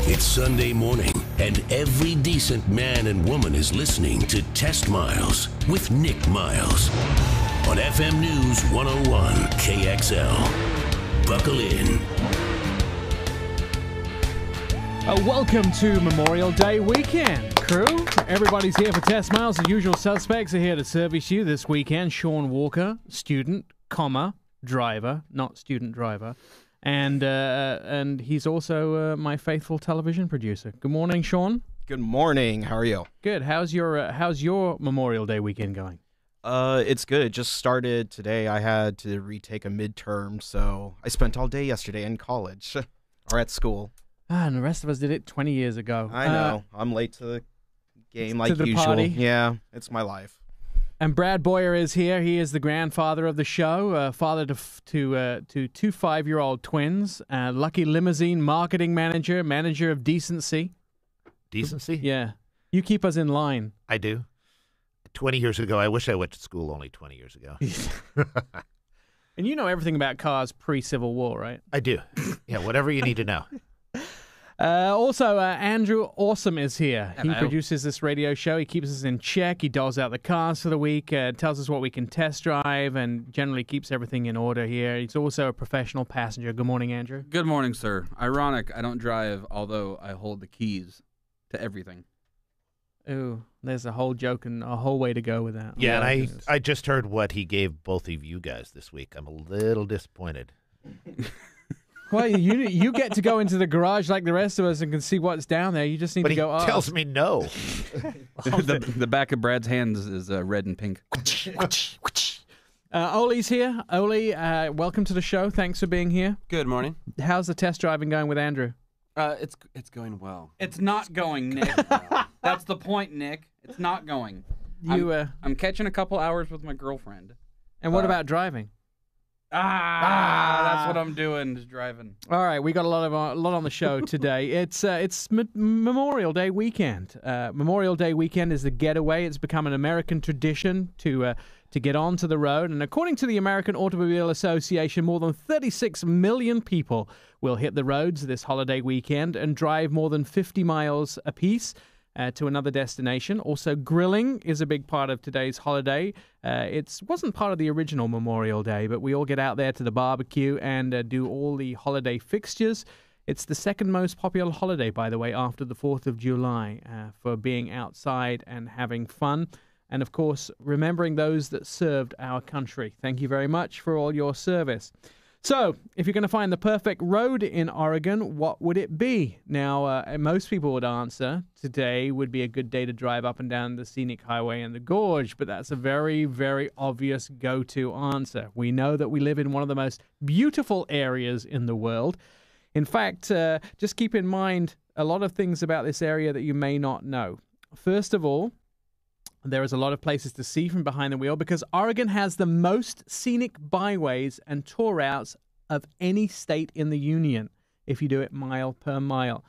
It's Sunday morning, and every decent man and woman is listening to Test Miles with Nick Miles on FM News 101 KXL. Buckle in. Welcome to Memorial Day weekend, crew. Everybody's here for Test Miles. The usual suspects are here to service you this weekend. Sean Walker, student, driver, not student driver. And he's also my faithful television producer. Good morning, Sean. Good morning. How are you? Good. How's your Memorial Day weekend going? It's good. It just started today. I had to retake a midterm, so I spent all day yesterday in college or at school. And the rest of us did it 20 years ago. I know. I'm late to the game like to the usual. Party. Yeah, it's my life. And Brad Boyer is here. He is the grandfather of the show, father to two 5-year-old twins, lucky limousine marketing manager of decency. Decency? Yeah. You keep us in line. I do. 20 years ago, I wish I went to school only 20 years ago. And you know everything about cars pre-Civil War, right? I do. Yeah, whatever you need to know. Also, Andrew Awesome is here. Hello. He produces this radio show. He keeps us in check. He doles out the cars for the week, tells us what we can test drive, and generally keeps everything in order here. He's also a professional passenger. Good morning, Andrew. Good morning, sir. Ironic, I don't drive, although I hold the keys to everything. Ooh, there's a whole joke and a whole way to go with that. Yeah, and I just heard what he gave both of you guys this week. I'm a little disappointed. Well, you get to go into the garage like the rest of us and can see what's down there. You just need But to he go, oh. tells me no. The back of Brad's hands is red and pink. Oli's here. Oli, welcome to the show. Thanks for being here. Good morning. How's the test driving going with Andrew? It's going well. It's not going, Nick. That's the point, Nick. It's not going. I'm catching a couple hours with my girlfriend. And what about driving? That's what I'm doing, is driving. All right, we got a lot on the show today. It's Memorial Day weekend. Memorial Day weekend is the getaway. It's become an American tradition to get onto the road. And according to the American Automobile Association, more than 36 million people will hit the roads this holiday weekend and drive more than 50 miles apiece to another destination. Also, grilling is a big part of today's holiday. It wasn't part of the original Memorial Day, but we all get out there to the barbecue and do all the holiday fixtures. It's the second most popular holiday, by the way, after the 4th of July, for being outside and having fun. And, of course, remembering those that served our country. Thank you very much for all your service. So, if you're going to find the perfect road in Oregon, what would it be? Now, most people would answer, today would be a good day to drive up and down the scenic highway and the gorge, but that's a very, very obvious go-to answer. We know that we live in one of the most beautiful areas in the world. In fact, just keep in mind a lot of things about this area that you may not know. First of all, there is a lot of places to see from behind the wheel because Oregon has the most scenic byways and tour routes of any state in the union, if you do it mile per mile.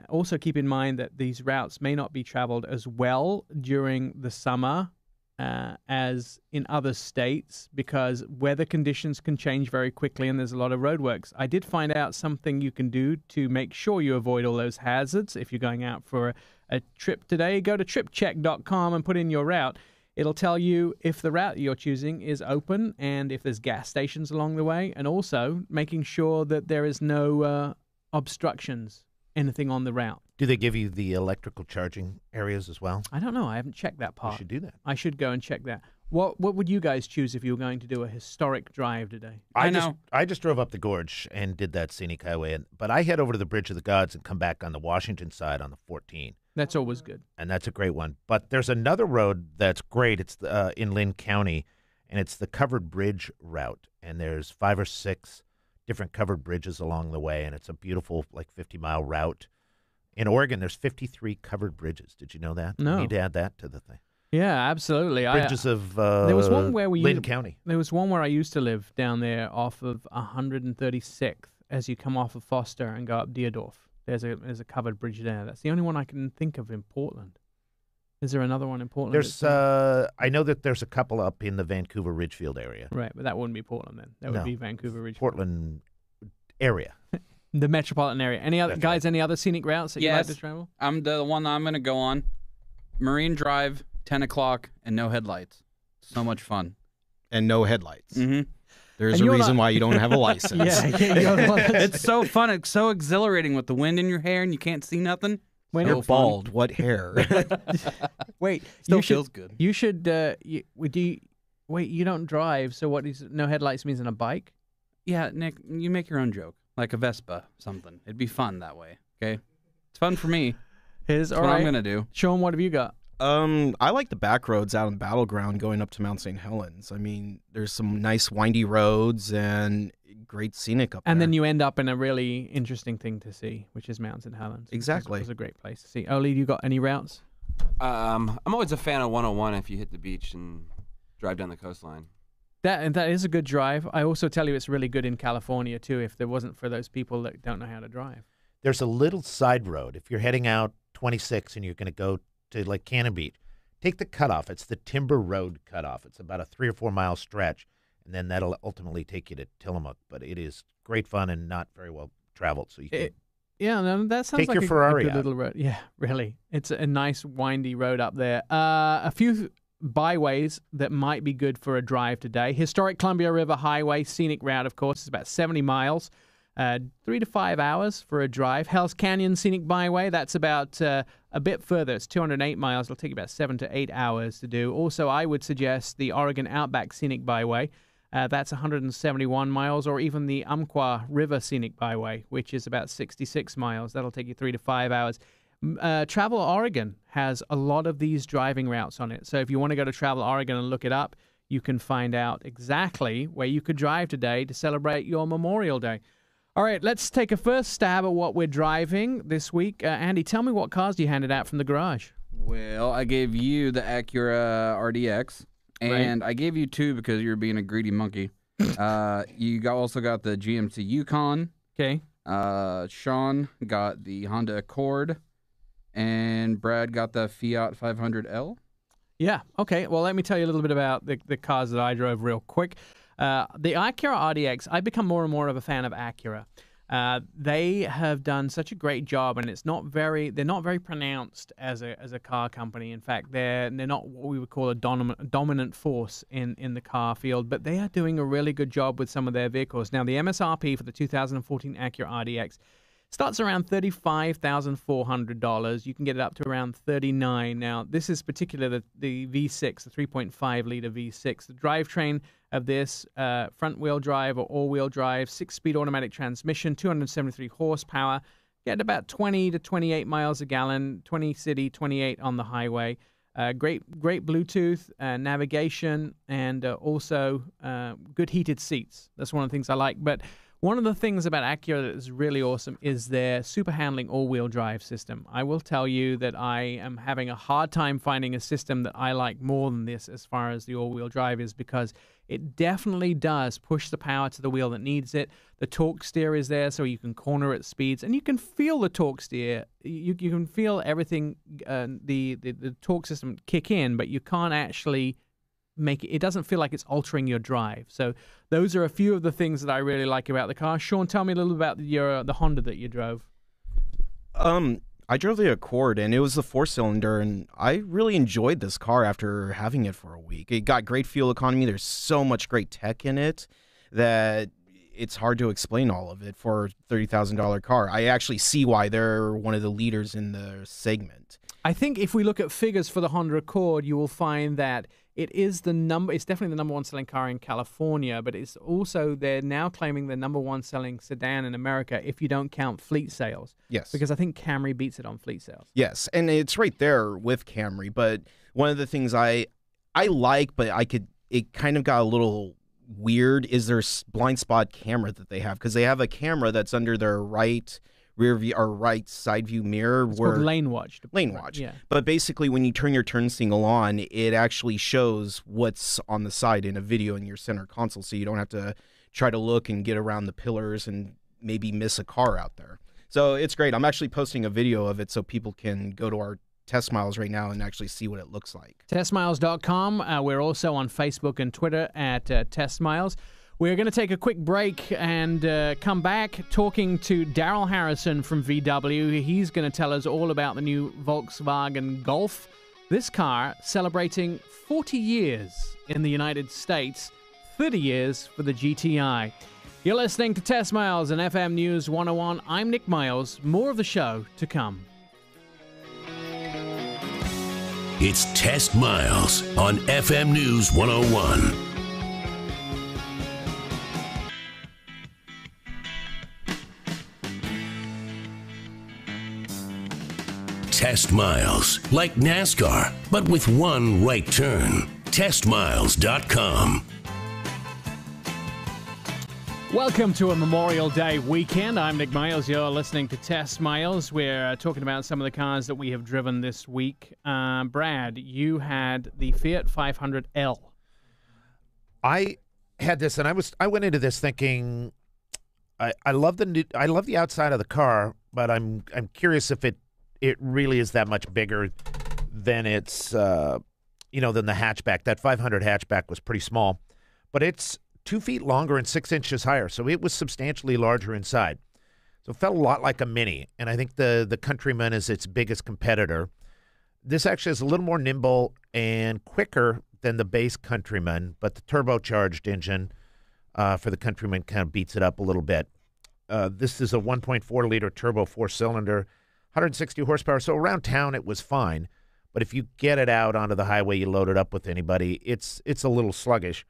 Also keep in mind that these routes may not be traveled as well during the summer as in other states because weather conditions can change very quickly and there's a lot of roadworks. I did find out something you can do to make sure you avoid all those hazards if you're going out for a trip today. Go to tripcheck.com and put in your route. It'll tell you if the route you're choosing is open and if there's gas stations along the way, and also making sure that there is no obstructions, anything on the route. Do they give you the electrical charging areas as well? I don't know. I haven't checked that part. You should do that. I should go and check that. What would you guys choose if you were going to do a historic drive today? I just drove up the gorge and did that scenic highway, but I head over to the Bridge of the Gods and come back on the Washington side on the 14. That's always good. And that's a great one. But there's another road that's great. It's in Lynn County, and it's the covered bridge route. And there's 5 or 6 different covered bridges along the way, and it's a beautiful, 50-mile route. In Oregon, there's 53 covered bridges. Did you know that? No. You need to add that to the thing. Yeah, absolutely. Bridges of there was one where Lynn County. There was one where I used to live down there off of 136th as you come off of Foster and go up Deerdorf. There's a covered bridge there. That's the only one I can think of in Portland. Is there another one in Portland? There's I know that there's a couple up in the Vancouver Ridgefield area. Right, but that wouldn't be Portland then. That would be Vancouver Ridgefield. Portland area. The metropolitan area. Any other guys? Any other scenic routes that you like to travel? I'm the one that I'm going to go on. Marine Drive, 10 o'clock, and no headlights. So much fun. And no headlights. Mm-hmm. There's a reason why you don't have a license. It's so fun. It's so exhilarating with the wind in your hair and you can't see nothing. When you're bald, what hair? Wait, still feels good. You should. Wait, you don't drive, so what is no headlights means on a bike? Yeah, Nick, you make your own joke, like a Vespa, something. It'd be fun that way. Okay, it's fun for me. That's what I'm gonna do. Sean, what have you got? I like the back roads out in Battleground going up to Mount St. Helens. I mean, there's some nice windy roads and great scenic up there. And then you end up in a really interesting thing to see, which is Mount St. Helens. Exactly. It's a great place to see. Oli, you got any routes? I'm always a fan of 101 if you hit the beach and drive down the coastline. That is a good drive. I also tell you it's really good in California, too, if there wasn't for those people that don't know how to drive. There's a little side road. If you're heading out 26 and you're going to go to like Cannon Beach, take the cutoff. It's the Timber Road cutoff. It's about a 3 or 4 mile stretch, and then that'll ultimately take you to Tillamook. But it is great fun and not very well traveled. So you can that sounds take like your a Ferrari good out. little road. Yeah, really. It's a nice windy road up there. A few byways that might be good for a drive today. Historic Columbia River Highway, scenic route, of course, is about 70 miles. 3 to 5 hours for a drive. Hell's Canyon Scenic Byway, that's about a bit further. It's 208 miles. It'll take you about 7 to 8 hours to do. Also, I would suggest the Oregon Outback Scenic Byway. That's 171 miles, or even the Umpqua River Scenic Byway, which is about 66 miles. That'll take you 3 to 5 hours. Travel Oregon has a lot of these driving routes on it. So if you want to go to Travel Oregon and look it up, you can find out exactly where you could drive today to celebrate your Memorial Day. All right, let's take a first stab at what we're driving this week. Andy, tell me what cars you handed out from the garage. Well, I gave you the Acura RDX, and I gave you two because you were being a greedy monkey. You also got the GMC Yukon. Okay. Sean got the Honda Accord, and Brad got the Fiat 500L. Yeah. Okay. Well, let me tell you a little bit about the cars that I drove real quick. The Acura RDX, I've become more and more of a fan of Acura. They have done such a great job, and they're not very pronounced as a car company. In fact, they're not what we would call a dominant force in the car field, but they are doing a really good job with some of their vehicles. Now, the MSRP for the 2014 Acura RDX starts around $35,400. You can get it up to around $39,000. Now, this is particularly the V6, the 3.5-liter V6. The drivetrain of this, front-wheel drive or all-wheel drive, 6-speed automatic transmission, 273 horsepower, get about 20 to 28 miles a gallon, 20 city, 28 on the highway. Great Bluetooth navigation, and also good heated seats. That's one of the things I like. But one of the things about Acura that is really awesome is their super handling all-wheel drive system. I will tell you that I am having a hard time finding a system that I like more than this as far as the all-wheel drive is, because it definitely does push the power to the wheel that needs it. The torque steer is there so you can corner at speeds, and you can feel the torque steer. You can feel everything, the torque system kick in, but you can't actually make it doesn't feel like it's altering your drive. So those are a few of the things that I really like about the car. Sean, tell me a little about the Honda that you drove. I drove the Accord, and it was the 4-cylinder, and I really enjoyed this car after having it for a week. It got great fuel economy. There's so much great tech in it that it's hard to explain all of it for a $30,000 car. I actually see why they're one of the leaders in the segment. I think if we look at figures for the Honda Accord, you will find that it's definitely the number one selling car in California, but it's also, they're now claiming the number one selling sedan in America if you don't count fleet sales. Yes. Because I think Camry beats it on fleet sales. Yes, and it's right there with Camry, but one of the things I like, but it kind of got a little weird, is their blind spot camera that they have, because they have a camera that's under their right rear view or right side view mirror. It's called lane watch. Lane watch. Yeah. But basically, when you turn your turn signal on, it actually shows what's on the side in a video in your center console, so you don't have to try to look and get around the pillars and maybe miss a car out there. So it's great. I'm actually posting a video of it so people can go to our TestMiles right now and actually see what it looks like. TestMiles.com. We're also on Facebook and Twitter at TestMiles. We're going to take a quick break and come back talking to Daryl Harrison from VW. He's going to tell us all about the new Volkswagen Golf. This car celebrating 40 years in the United States, 30 years for the GTI. You're listening to Test Miles and FM News 101. I'm Nick Miles. More of the show to come. It's Test Miles on FM News 101. Test Miles, like NASCAR, but with one right turn. TestMiles.com. Welcome to a Memorial Day weekend. I'm Nick Miles. You're listening to Test Miles. We're talking about some of the cars that we have driven this week. Brad, you had the Fiat 500L. I had this, and I went into this thinking, I love the outside of the car, but I'm curious if it really is that much bigger than its than the hatchback. That 500 hatchback was pretty small, but it's 2 feet longer and 6 inches higher, so it was substantially larger inside. So it felt a lot like a Mini, and I think the Countryman is its biggest competitor. This actually is a little more nimble and quicker than the base Countryman, but the turbocharged engine for the Countryman kind of beats it up a little bit. This is a 1.4-liter turbo four-cylinder, 160 horsepower, so around town it was fine. But if you get it out onto the highway, you load it up with anybody, it's a little sluggish.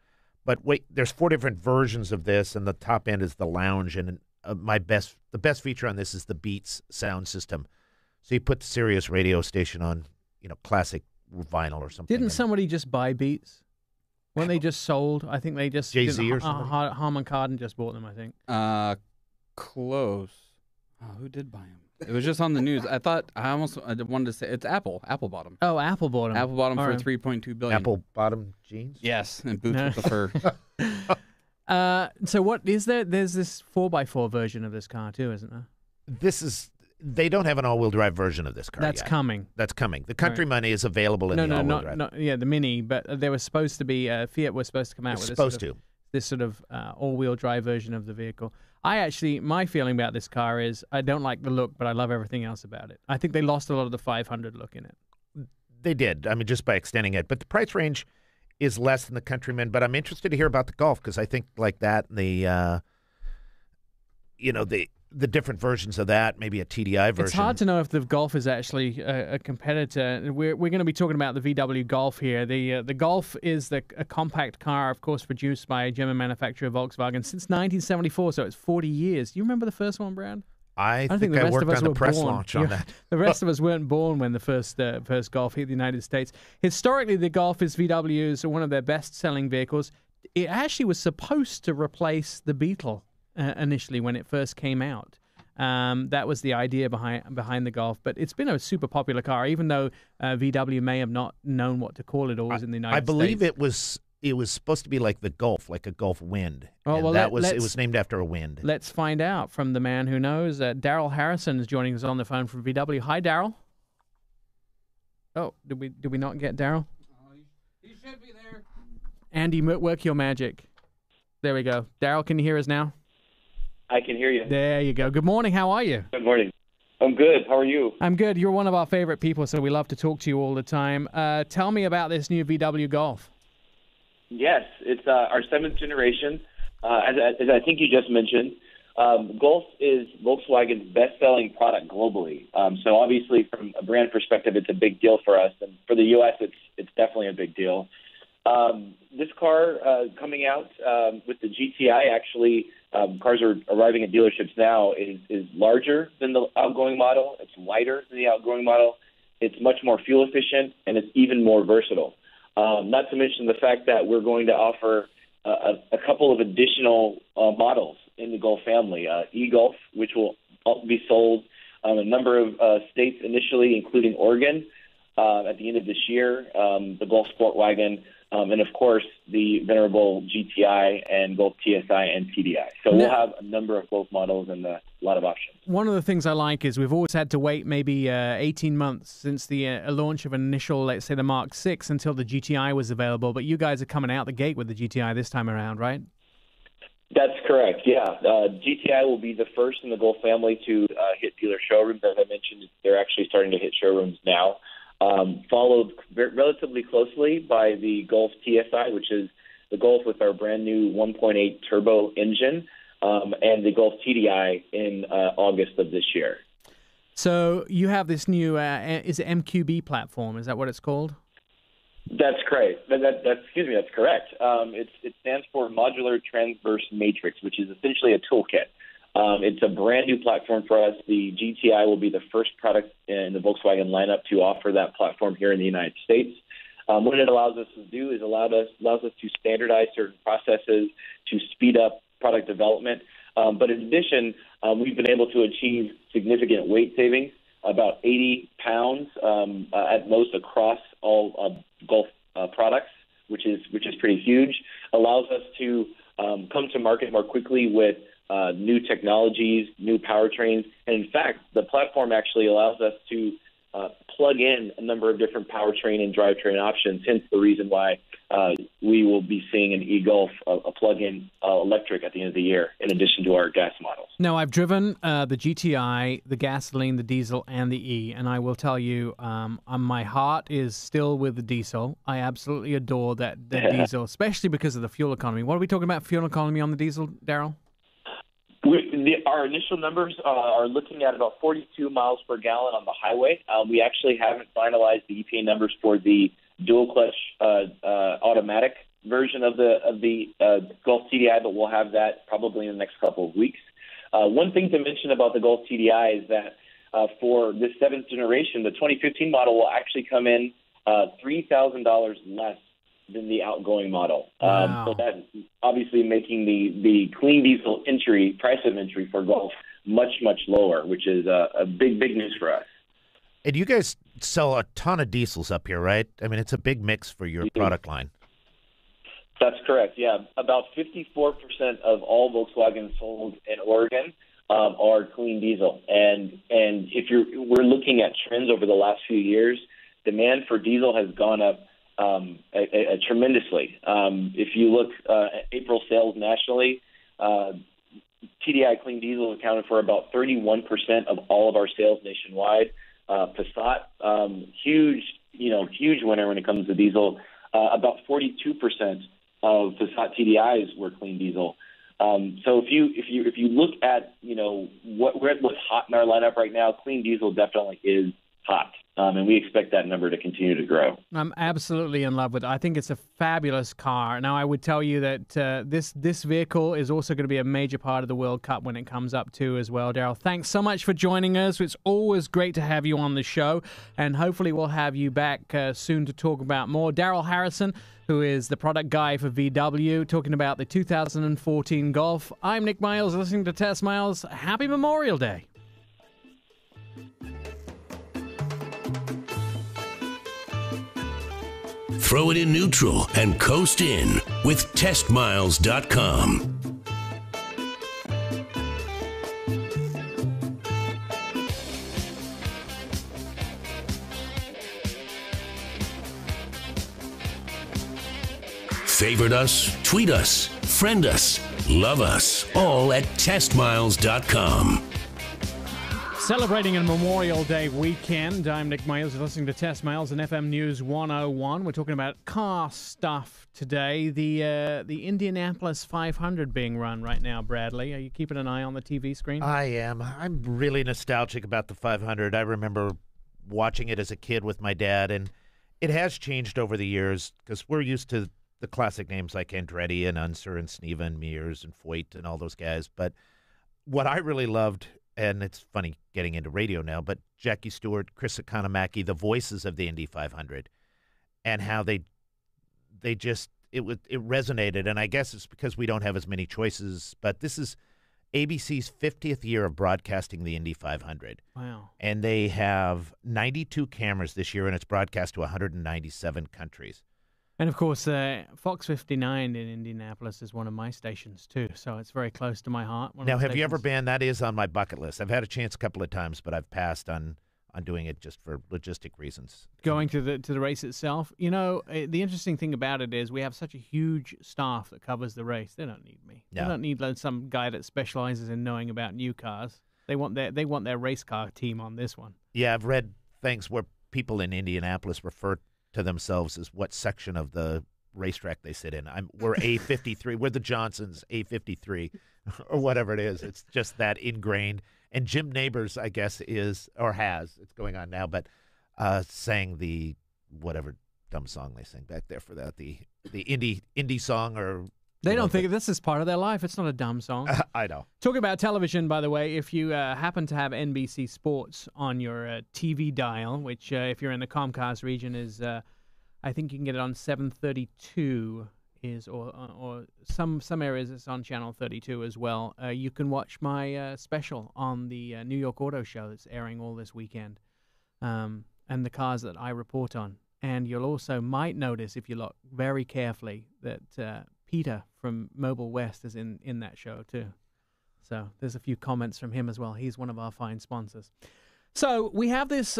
But wait, there's 4 different versions of this, and the top end is the lounge. And the best feature on this is the Beats sound system. So you put the Sirius radio station on, classic vinyl or something. Didn't somebody just buy Beats? Weren't they just sold? I think they just... Jay-Z or something? Harman Kardon just bought them, I think. Close. Oh, who did buy them? It was just on the news. I wanted to say it's Apple. Apple bought them. Oh, Apple bought them. Apple bought them for right. $3.2 billion. Apple bottom jeans? Yes, and boots with the fur. So what is there? There's this 4x4 version of this car too, isn't there? They don't have an all-wheel drive version of this car That's yet. coming. That's coming. The Countryman is available in the all-wheel drive. Yeah, the Mini, but there was supposed to be, Fiat was supposed to come out with this sort of all-wheel drive version of the vehicle. My feeling about this car is I don't like the look, but I love everything else about it. I think they lost a lot of the 500 look in it. They did. I mean, just by extending it. But the price range is less than the Countryman. But I'm interested to hear about the Golf because I think like that, the different versions of that, maybe a TDI version. It's hard to know if the Golf is actually a competitor. We're going to be talking about the VW Golf here. The Golf is a compact car, of course, produced by German manufacturer Volkswagen since 1974, so it's 40 years. Do you remember the first one, Brad? I think I worked on the press launch on that. The rest of us weren't born when the first Golf hit the United States. Historically, the Golf is VW's one of their best-selling vehicles. It actually was supposed to replace the Beetle initially when it first came out. That was the idea behind the Golf, but it's been a super popular car, even though VW may have not known what to call it always in the United States. I believe it was supposed to be like the Golf, like a Golf Wind. It was named after a wind. Let's find out from the man who knows. Daryl Harrison is joining us on the phone from VW. Hi, Daryl. Oh, did we not get Daryl? He should be there. Andy, work your magic. There we go. Daryl, can you hear us now? I can hear you. There you go. Good morning. How are you? Good morning. I'm good. How are you? I'm good. You're one of our favorite people, so we love to talk to you all the time. Tell me about this new VW Golf. Yes, it's our 7th generation. As I think you just mentioned, Golf is Volkswagen's best-selling product globally. So obviously, from a brand perspective, it's a big deal for us, and for the U.S., it's definitely a big deal. This car coming out with the GTI, actually, cars are arriving at dealerships now, is larger than the outgoing model. It's lighter than the outgoing model. It's much more fuel efficient, and it's even more versatile. Not to mention the fact that we're going to offer a couple of additional models in the Golf family. E-Golf, which will be sold in a number of states initially, including Oregon, at the end of this year, the Golf Sport Wagon, and, of course, the venerable GTI and Golf TSI and TDI. So we'll have a number of Golf models and a lot of options. One of the things I like is we've always had to wait maybe 18 months since the launch of an initial, let's say, the Mark 6 until the GTI was available. But you guys are coming out the gate with the GTI this time around, right? That's correct. Yeah, GTI will be the first in the Golf family to hit dealer showrooms. As I mentioned, they're actually starting to hit showrooms now. Followed relatively closely by the Golf TSI, which is the Golf with our brand new 1.8 turbo engine, and the Golf TDI in August of this year. So you have this new, is it MQB platform? Is that what it's called? That's correct. That's correct. It stands for Modular Transverse Matrix, which is essentially a toolkit. It's a brand new platform for us. The GTI will be the first product in the Volkswagen lineup to offer that platform here in the United States. What it allows us to do is allows us to standardize certain processes, to speed up product development. But in addition, we've been able to achieve significant weight savings, about 80 pounds at most across all Golf products, which is pretty huge. Allows us to come to market more quickly with new technologies, new powertrains, and in fact, the platform actually allows us to plug in a number of different powertrain and drivetrain options. Hence the reason why we will be seeing an e-Golf, a plug-in electric at the end of the year, in addition to our gas models. Now, I've driven the GTI, the gasoline, the diesel, and the E, and I will tell you, my heart is still with the diesel. I absolutely adore that diesel, especially because of the fuel economy. What are we talking about fuel economy on the diesel, Daryl? Our initial numbers are looking at about 42 miles per gallon on the highway. We actually haven't finalized the EPA numbers for the dual clutch automatic version of the Golf TDI, but we'll have that probably in the next couple of weeks. One thing to mention about the Golf TDI is that for this seventh generation, the 2015 model will actually come in $3,000 less than the outgoing model. Wow. So that obviously making the clean diesel price of entry for Golf much, much lower, which is a big news for us. And you guys sell a ton of diesels up here, right? I mean, it's a big mix for your product line. That's correct, yeah. About 54% of all Volkswagen sold in Oregon are clean diesel. And if we're looking at trends over the last few years, demand for diesel has gone up tremendously. If you look at April sales nationally, TDI clean diesel accounted for about 31% of all of our sales nationwide. Passat, huge winner when it comes to diesel. About 42% of Passat TDIs were clean diesel. So if you look at what's hot in our lineup right now, clean diesel definitely is hot. And we expect that number to continue to grow. I'm absolutely in love with it. I think it's a fabulous car. Now, I would tell you that this vehicle is also going to be a major part of the World Cup when it comes up too as well. Daryl, thanks so much for joining us. It's always great to have you on the show, and hopefully we'll have you back soon to talk about more. Daryl Harrison, who is the product guy for VW, talking about the 2014 Golf. I'm Nick Miles, listening to Test Miles. Happy Memorial Day. Throw it in neutral and coast in with TestMiles.com. Favorite us, tweet us, friend us, love us, all at TestMiles.com. Celebrating a Memorial Day weekend, I'm Nick Miles. You're listening to Test Miles and FM News 101. We're talking about car stuff today. The Indianapolis 500 being run right now, Bradley. Are you keeping an eye on the TV screen? I am. I'm really nostalgic about the 500. I remember watching it as a kid with my dad, and it has changed over the years because we're used to the classic names like Andretti and Unser and Sneva and Mears and Foyt and all those guys. But what I really loved, and it's funny getting into radio now, but Jackie Stewart, Chris Economaki, the voices of the Indy 500, and how it resonated. And I guess it's because we don't have as many choices, but this is ABC's 50th year of broadcasting the Indy 500. Wow. And they have 92 cameras this year, and it's broadcast to 197 countries. And, of course, Fox 59 in Indianapolis is one of my stations, too, so it's very close to my heart. Now, have you ever been? That is on my bucket list. I've had a chance a couple of times, but I've passed on on doing it just for logistic reasons. Going to the race itself. You know, the interesting thing about it is we have such a huge staff that covers the race. They don't need me. Yeah. They don't need some guy that specializes in knowing about new cars. They want their race car team on this one. Yeah, I've read things where people in Indianapolis refer to themselves as what section of the racetrack they sit in. We're A53. We're the Johnsons, A53, or whatever it is. It's just that ingrained. And Jim Neighbors, I guess, it's going on now, but sang the whatever dumb song they sing back there for that, the indie song or. They don't think this is part of their life. It's not a dumb song. I know. Talking about television, by the way, if you happen to have NBC Sports on your TV dial, which if you're in the Comcast region is, I think you can get it on 732 or some areas it's on channel 32 as well. You can watch my special on the New York Auto Show that's airing all this weekend, and the cars that I report on. And you'll also might notice if you look very carefully that Peter from Mobile West is in that show too. So there's a few comments from him as well. He's one of our fine sponsors. So we have this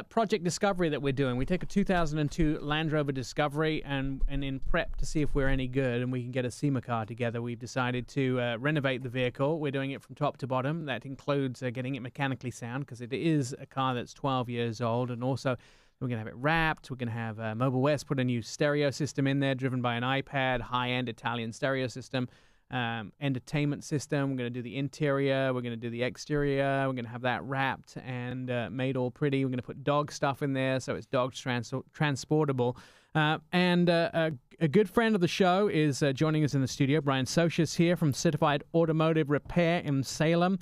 Project Discovery that we're doing. We take a 2002 Land Rover Discovery and in prep to see if we're any good and we can get a SEMA car together, we've decided to renovate the vehicle. We're doing it from top to bottom. That includes getting it mechanically sound because it is a car that's 12 years old. And also we're going to have it wrapped. We're going to have Mobile West put a new stereo system in there driven by an iPad, high-end Italian stereo system. Entertainment system. We're going to do the interior. We're going to do the exterior. We're going to have that wrapped and made all pretty. We're going to put dog stuff in there so it's dog transportable. And a good friend of the show is joining us in the studio. Brian Socius here from Certified Automotive Repair in Salem.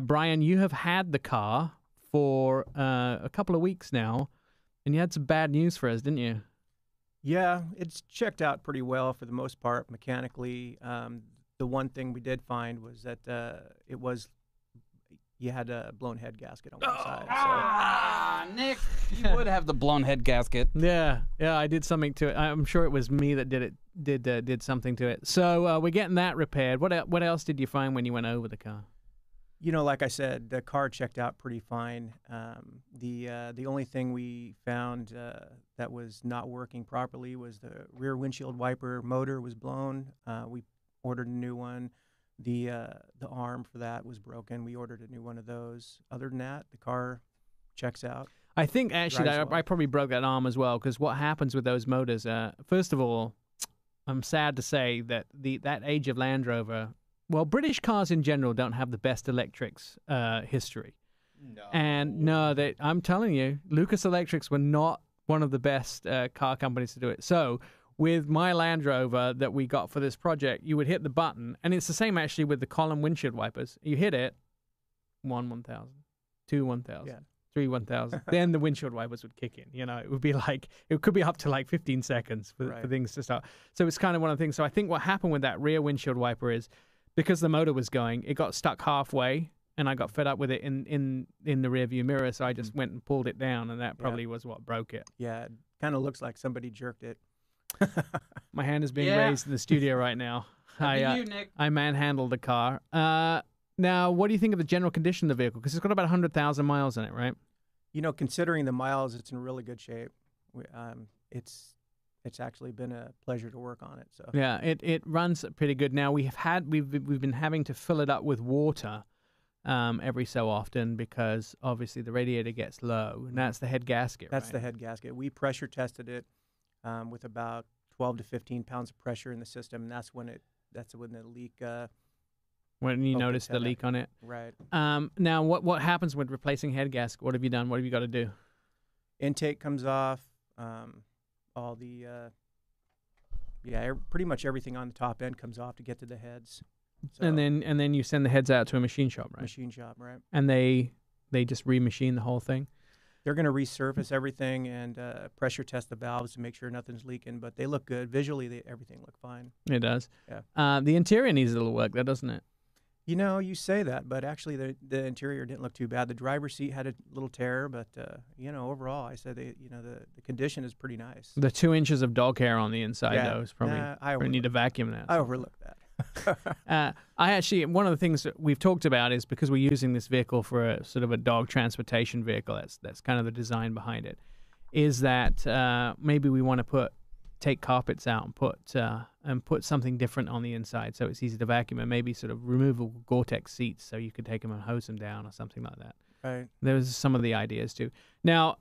Brian, you have had the car for a couple of weeks now, and you had some bad news for us, didn't you? Yeah, it's checked out pretty well for the most part mechanically. The one thing we did find was that you had a blown head gasket on one side. So. Nick, you would have the blown head gasket. Yeah, I did something to it. I'm sure it was me that did something to it. So we're getting that repaired. What else did you find when you went over the car? You know, like I said, the car checked out pretty fine. The only thing we found that was not working properly was the rear windshield wiper motor was blown. We ordered a new one. The arm for that was broken. We ordered a new one of those. Other than that, the car checks out. I think actually I probably broke that arm as well because what happens with those motors, first of all, I'm sad to say that that age of Land Rover, well, British cars in general don't have the best electrics history. No. And no, I'm telling you, Lucas Electrics were not one of the best car companies to do it. So with my Land Rover that we got for this project, you would hit the button, and it's the same actually with the column windshield wipers. You hit it, 1,000, 2,000, 3,000. Then the windshield wipers would kick in. You know, it would be like, it could be up to like 15 seconds for things to start. So it's kind of one of the things. So I think what happened with that rear windshield wiper is because the motor was going, it got stuck halfway, and I got fed up with it in the rear view mirror. So I just went and pulled it down, and that probably was what broke it. Yeah, it kind of looks like somebody jerked it. My hand is being raised in the studio right now. I manhandled the car. Now, what do you think of the general condition of the vehicle? Because it's got about 100,000 miles in it, right? You know, considering the miles, it's in really good shape. It's actually been a pleasure to work on it. So yeah, it runs pretty good. Now we've been having to fill it up with water every so often because obviously the radiator gets low, and that's the head gasket. That's the head gasket. We pressure tested it with about 12 to 15 pounds of pressure in the system, and that's when the leak. When you notice the leak on it, right? Now, what happens with replacing head gasket? What have you done? What have you got to do? Intake comes off. All the pretty much everything on the top end comes off to get to the heads. So, and then you send the heads out to a machine shop, right? Machine shop, right? And they just remachine the whole thing. They're going to resurface everything and pressure test the valves to make sure nothing's leaking, but they look good. Visually, everything looked fine. It does. Yeah. The interior needs a little work, though, doesn't it? You know, you say that, but actually the interior didn't look too bad. The driver's seat had a little tear, but, overall, I said, the condition is pretty nice. The 2 inches of dog hair on the inside, though, is probably, I need to vacuum that. I overlooked that. I actually, one of the things that we've talked about is because we're using this vehicle for a sort of a dog transportation vehicle. That's kind of the design behind it. Is that maybe we want to take carpets out and put something different on the inside so it's easy to vacuum, and maybe sort of removable Gore-Tex seats so you could take them and hose them down or something like that. Right. There's some of the ideas too. Now,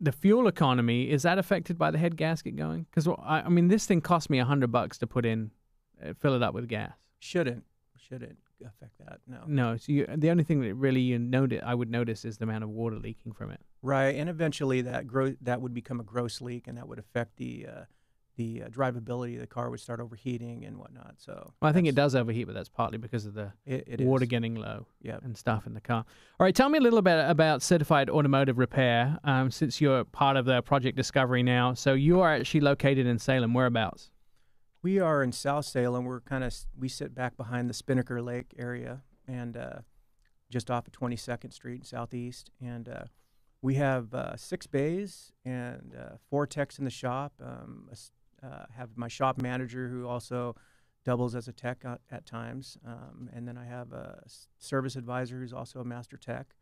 the fuel economy, is that affected by the head gasket going? Because I mean, this thing cost me $100 to put in, fill it up with gas. Shouldn't affect that. No. No. So the only thing that really I would notice is the amount of water leaking from it. Right, and eventually that would become a gross leak, and that would affect the drivability. The car would start overheating and whatnot. So I think it does overheat, but that's partly because of the water getting low and stuff in the car. All right, tell me a little bit about Certified Automotive Repair, since you're part of the Project Discovery now. So you are actually located in Salem. Whereabouts? We are in South Salem. We sit back behind the Spinnaker Lake area and just off of 22nd Street in Southeast. And we have 6 bays and 4 techs in the shop. Have my shop manager who also doubles as a tech at times. And then I have a service advisor who's also a master tech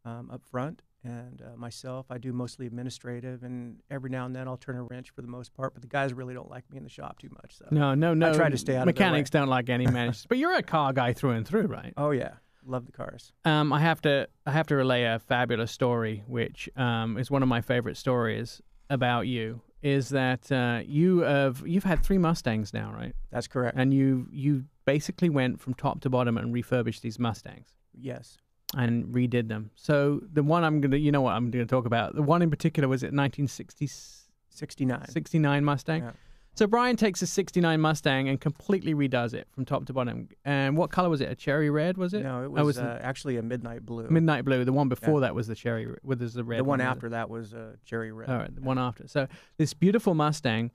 up front. And myself, I do mostly administrative, and every now and then I'll turn a wrench for the most part. But the guys really don't like me in the shop too much. So No. I try to stay out Mechanics of their way. don't like any managers. But you're a car guy through and through, right? Oh yeah, love the cars. I have to relay a fabulous story, which is one of my favorite stories about you. Is that you've had 3 Mustangs now, right? That's correct. And you basically went from top to bottom and refurbished these Mustangs. Yes. And redid them. So the one I'm gonna talk about. The one in particular was it 1969 Mustang. Yeah. So Brian takes a 69 Mustang and completely redoes it from top to bottom. And what color was it? A cherry red, was it? No, it was actually a midnight blue. Midnight blue. The one before that was the cherry, the red. The one after that was cherry red. All right, the one after. So this beautiful Mustang,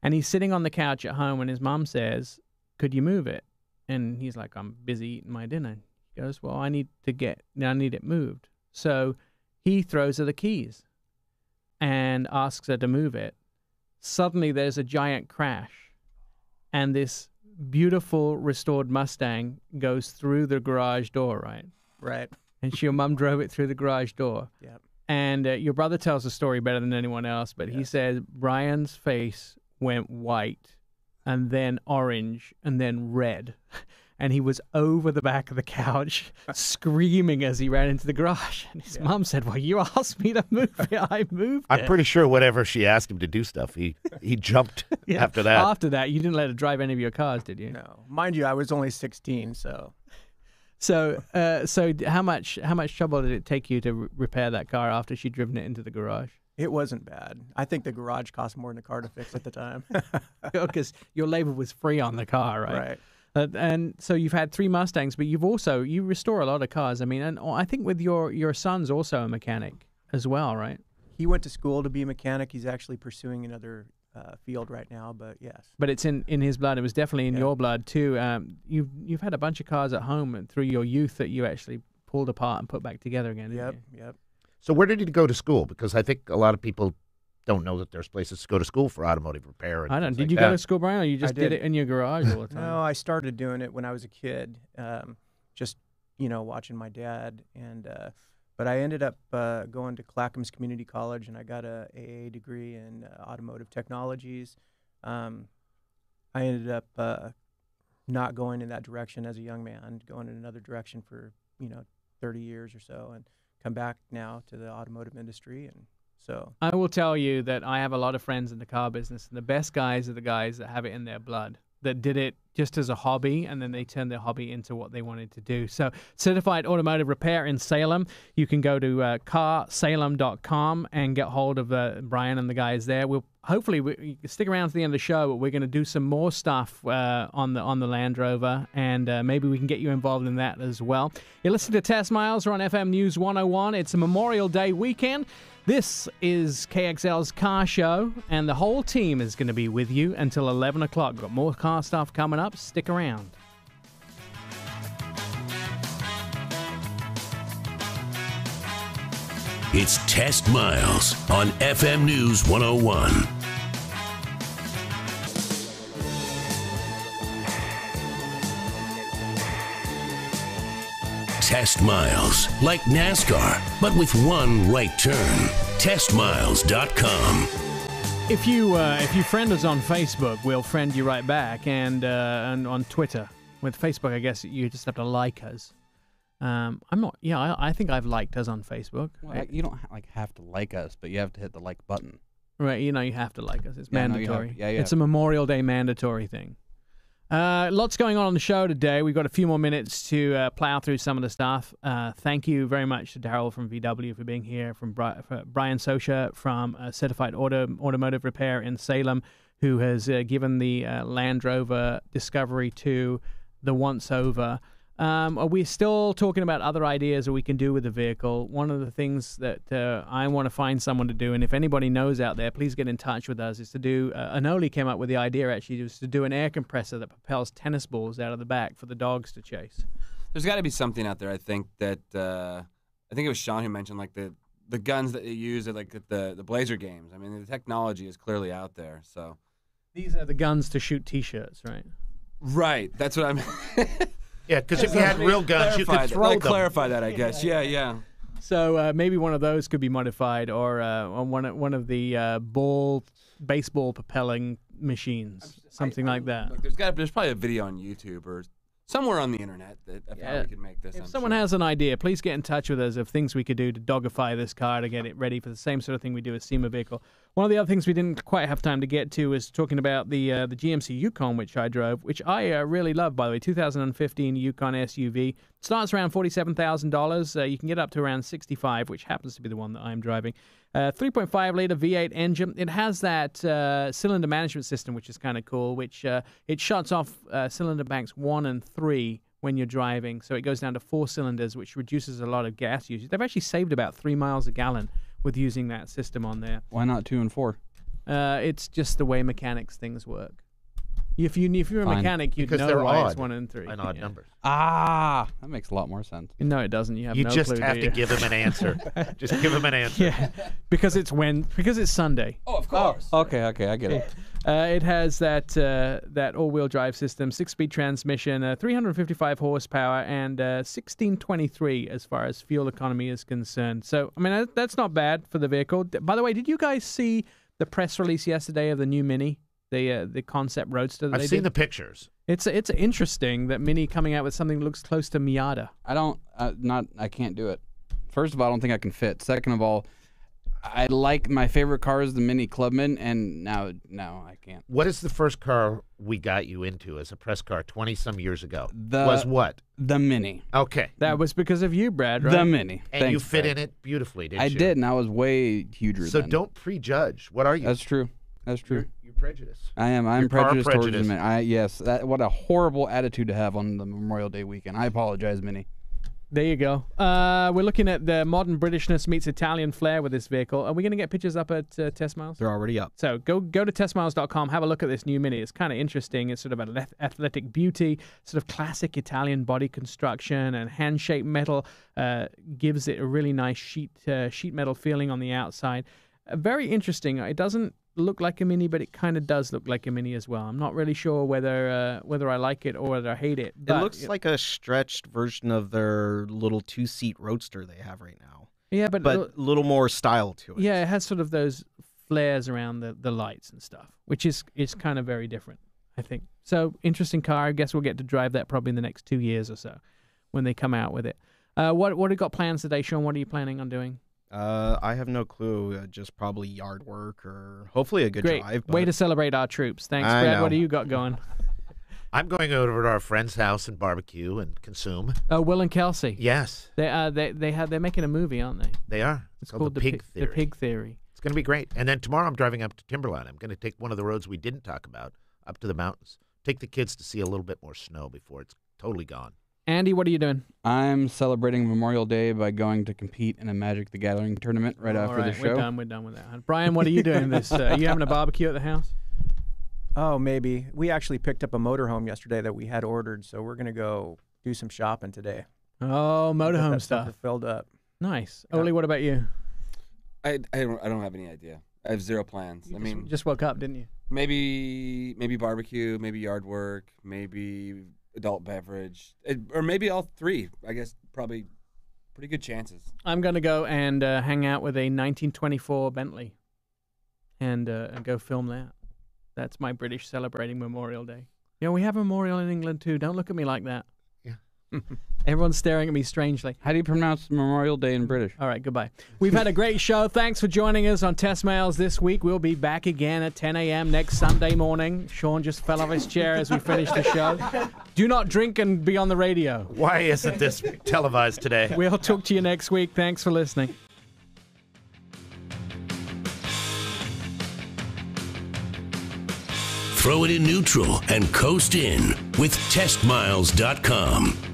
and he's sitting on the couch at home, and his mom says, "Could you move it?" And he's like, "I'm busy eating my dinner." He goes, "Well, I need it moved." So he throws her the keys and asks her to move it. Suddenly there's a giant crash, and this beautiful restored Mustang goes through the garage door, right? Right. And your mom drove it through the garage door. Yep. And your brother tells the story better than anyone else, but he says Brian's face went white and then orange and then red. And he was over the back of the couch screaming as he ran into the garage. And his mom said, "Well, you asked me to move it. I moved it." I'm pretty sure whatever she asked him to do stuff, he jumped after that. After that, you didn't let her drive any of your cars, did you? No. Mind you, I was only 16, so. So how much trouble did it take you to repair that car after she'd driven it into the garage? It wasn't bad. I think the garage cost more than the car to fix at the time. Because your labor was free on the car, right? Right. And so you've had 3 Mustangs, but you restore a lot of cars. I mean, and I think with your son's also a mechanic as well, right? He went to school to be a mechanic. He's actually pursuing another field right now, but yes. But it's in his blood. It was definitely in your blood too. You've had a bunch of cars at home and through your youth that you actually pulled apart and put back together again. Yep. So where did he go to school? Because I think a lot of people don't know that there's places to go to school for automotive repair. And I don't. things Did like you that. go to school, Brian, or you just I did. it in your garage all the time? No, I started doing it when I was a kid, just watching my dad, and but I ended up going to Clackamas Community College, and I got a AA degree in automotive technologies. I ended up not going in that direction as a young man, going in another direction for 30 years or so, and come back now to the automotive industry. And so I will tell you that I have a lot of friends in the car business, and the best guys are the guys that have it in their blood, that did it just as a hobby, and then they turned their hobby into what they wanted to do. So Certified Automotive Repair in Salem. You can go to carsalem.com and get hold of Brian and the guys there. We'll hopefully stick around to the end of the show, but we're going to do some more stuff on the Land Rover, and maybe we can get you involved in that as well. You're listening to Test Miles. We're on FM News 101. It's a Memorial Day weekend. This is KXL's Car Show, and the whole team is going to be with you until 11 o'clock. Got more car stuff coming up. Stick around. It's Test Miles on FM News 101. Test Miles, like NASCAR, but with one right turn. TestMiles.com. If you friend us on Facebook, we'll friend you right back, and on Twitter. With Facebook, I guess you just have to like us. I'm not. Yeah, I think I've liked us on Facebook. Well, you don't have to like us, but you have to hit the like button. Right, you have to like us. It's Yeah, no, mandatory. you have- It's a Memorial Day mandatory thing. Lots going on the show today. We've got a few more minutes to plow through some of the stuff. Thank you very much to Daryl from VW for being here, from Brian Sosha from Certified Automotive Repair in Salem, who has given the Land Rover Discovery 2 the once-over. We're still talking about other ideas that we can do with the vehicle. One of the things that I want to find someone to do, and if anybody knows out there, please get in touch with us, is to do, Anoli came up with the idea actually, was to do an air compressor that propels tennis balls out of the back for the dogs to chase. There's got to be something out there, I think, that, I think it was Sean who mentioned, like, the guns that you use at, like, the Blazer games. I mean, the technology is clearly out there, so. These are the guns to shoot T-shirts, right? Right, that's what I'm... Yeah, because if you had real guns, you could throw them. Clarify that, I guess. Yeah. So maybe one of those could be modified, or one of the baseball propelling machines, something like that. Look, there's probably a video on YouTube or somewhere on the internet of how we could make this. If someone has an idea, please get in touch with us of things we could do to dogify this car to get it ready for the same sort of thing we do with SEMA vehicle. One of the other things we didn't quite have time to get to is talking about the GMC Yukon, which I drove, which I really love, by the way. 2015 Yukon SUV. Starts around $47,000. You can get up to around $65,000, which happens to be the one that I'm driving. 3.5-liter V8 engine. It has that cylinder management system, which is kind of cool, which it shuts off cylinder banks 1 and 3 when you're driving. So it goes down to 4 cylinders, which reduces a lot of gas usage. They've actually saved about 3 miles a gallon with using that system on there. Why not 2 and 4? It's just the way mechanics things work. If you're a mechanic, you'd Because know they're why odd it's 1 and 3. and odd numbers. That makes a lot more sense. No, it doesn't. You have You no just clue, have do to you? give him an answer. Just give him an answer. Yeah, because it's Sunday. Oh, of course. Okay, I get it. It has that all-wheel drive system, 6-speed transmission, 355 horsepower, and 1623 as far as fuel economy is concerned. So, I mean, that's not bad for the vehicle. By the way, did you guys see the press release yesterday of the new Mini, the concept roadster? That I've seen the pictures. It's interesting that Mini coming out with something that looks close to Miata. I can't do it. First of all, I don't think I can fit. Second of all, I like my favorite car is the Mini Clubman, and now I can't. What is the first car we got you into as a press car 20-some years ago? The- was what? The Mini. Okay. That was because of you, Brad, right? The Mini. And you Thanks, fit Brad. in it beautifully, didn't I you? did, and I was way huger So then. don't prejudge. What are you? That's true. That's true. You're prejudiced. I am. I'm You're car prejudiced towards the prejudiced. Mini. Yes. What a horrible attitude to have on the Memorial Day weekend. I apologize, Mini. There you go. We're looking at the modern Britishness meets Italian flair with this vehicle. Are we going to get pictures up at Test Miles? They're already up. So go to testmiles.com, have a look at this new Mini. It's kind of interesting. It's sort of an athletic beauty, sort of classic Italian body construction, and hand-shaped metal gives it a really nice sheet metal feeling on the outside. Very interesting. It doesn't look like a Mini, but it kind of does look like a Mini as well. I'm not really sure whether I like it or whether I hate it. But It looks like a stretched version of their little 2-seat Roadster they have right now, yeah, but a little more style to it. yeah, it has sort of those flares around the lights and stuff, which is kind of very different, I think. So interesting car. I guess we'll get to drive that probably in the next 2 years or so when they come out with it. What have you got plans today, Sean? What are you planning on doing? I have no clue. Just probably yard work or hopefully a good Great drive. way but- to celebrate our troops. Thanks, I Brad. know. What do you got going? I'm going over to our friend's house and barbecue and consume. Oh, Will and Kelsey. Yes, They're making a movie, aren't they? they are. It's called The Pig Theory. The Pig Theory. It's going to be great. And then tomorrow I'm driving up to Timberline. I'm going to take one of the roads we didn't talk about up to the mountains. Take the kids to see a little bit more snow before it's totally gone. Andy, what are you doing? I'm celebrating Memorial Day by going to compete in a Magic the Gathering tournament right All after right, the show. We're done with that. Brian, what are you doing this? Are you having a barbecue at the house? Oh, maybe. We actually picked up a motorhome yesterday that we had ordered, so we're going to go do some shopping today. Oh, Get motorhome that stuff. sucker filled up. Nice. Yeah. Oli, what about you? I don't have any idea. I have zero plans. I mean, Just woke up, didn't you? maybe barbecue, maybe yard work, maybe adult beverage, or maybe all three. I guess probably pretty good chances. I'm going to go and hang out with a 1924 Bentley and go film that. That's my British celebrating Memorial Day. We have a memorial in England too. Don't look at me like that. Yeah. Everyone's staring at me strangely. How do you pronounce Memorial Day in British? All right, goodbye. We've had a great show. Thanks for joining us on TestMiles this week. We'll be back again at 10 a.m. next Sunday morning. Sean just fell off his chair as we finish the show. Do not drink and be on the radio. Why isn't this televised today? We'll talk to you next week. Thanks for listening. Throw it in neutral and coast in with TestMiles.com.